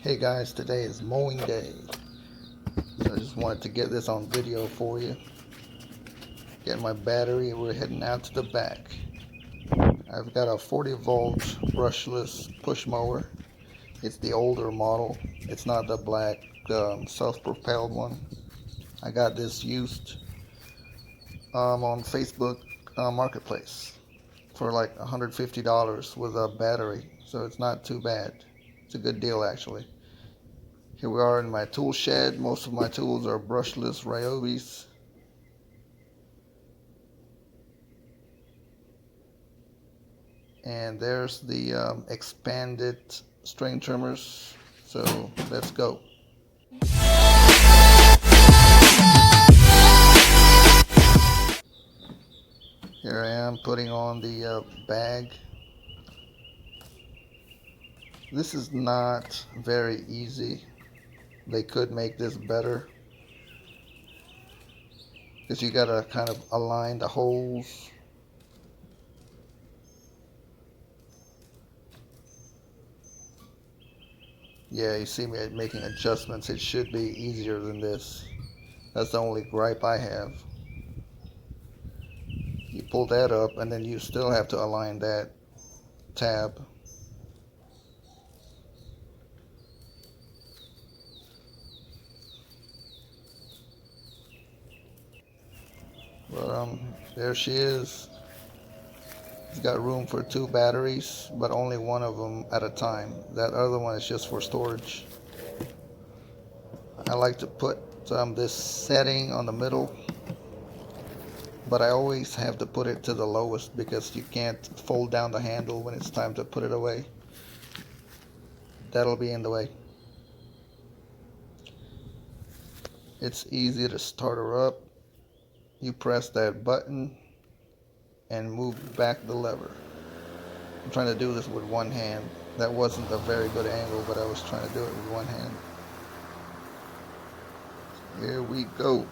Hey guys, today is mowing day, so I just wanted to get this on video for you. Getting my battery, we're heading out to the back. I've got a 40-volt brushless push mower. It's the older model. It's not the black self-propelled one. I got this used on Facebook Marketplace for like $150 with a battery, so it's not too bad. It's a good deal actually. Here we are in my tool shed. Most of my tools are brushless Ryobis. And there's the expanded string trimmers. So let's go. Here I am putting on the bag. This is not very easy. They could make this better, because you gotta kind of align the holes. Yeah, you see me making adjustments. It should be easier than this. That's the only gripe I have. You pull that up and then you still have to align that tab. But there she is. It's got room for 2 batteries, but only one of them at a time. That other one is just for storage. I like to put this setting on the middle, but I always have to put it to the lowest because you can't fold down the handle when it's time to put it away. That'll be in the way. It's easy to start her up. You press that button and move back the lever. I'm trying to do this with one hand. That wasn't a very good angle, but I was trying to do it with one hand. Here we go.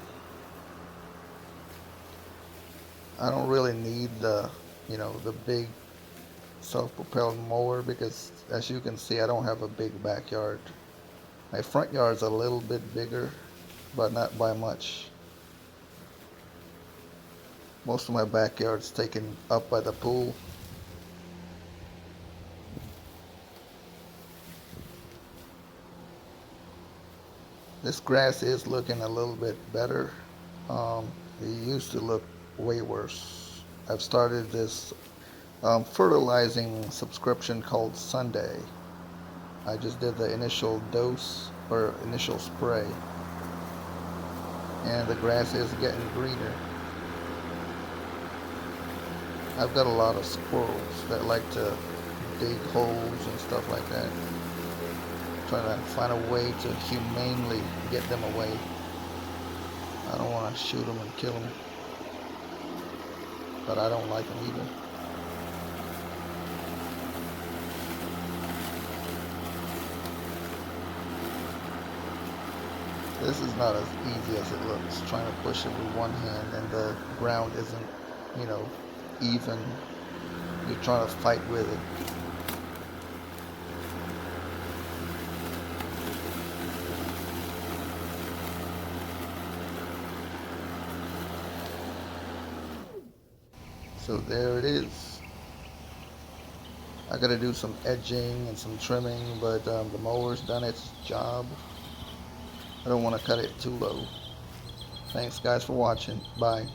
I don't really need the big self-propelled mower, because as you can see, I don't have a big backyard. My front yard's a little bit bigger, but not by much. Most of my backyard's taken up by the pool. This grass is looking a little bit better. It used to look way worse. I've started this fertilizing subscription called Sunday. I just did the initial dose or initial spray, and the grass is getting greener. I've got a lot of squirrels that like to dig holes and stuff like that. Trying to find a way to humanely get them away. I don't want to shoot them and kill them, but I don't like them either. This is not as easy as it looks, trying to push it with one hand and the ground isn't, even. You're trying to fight with it. So there it is. I gotta do some edging and some trimming, but the mower's done its job. I don't want to cut it too low. Thanks guys for watching. Bye.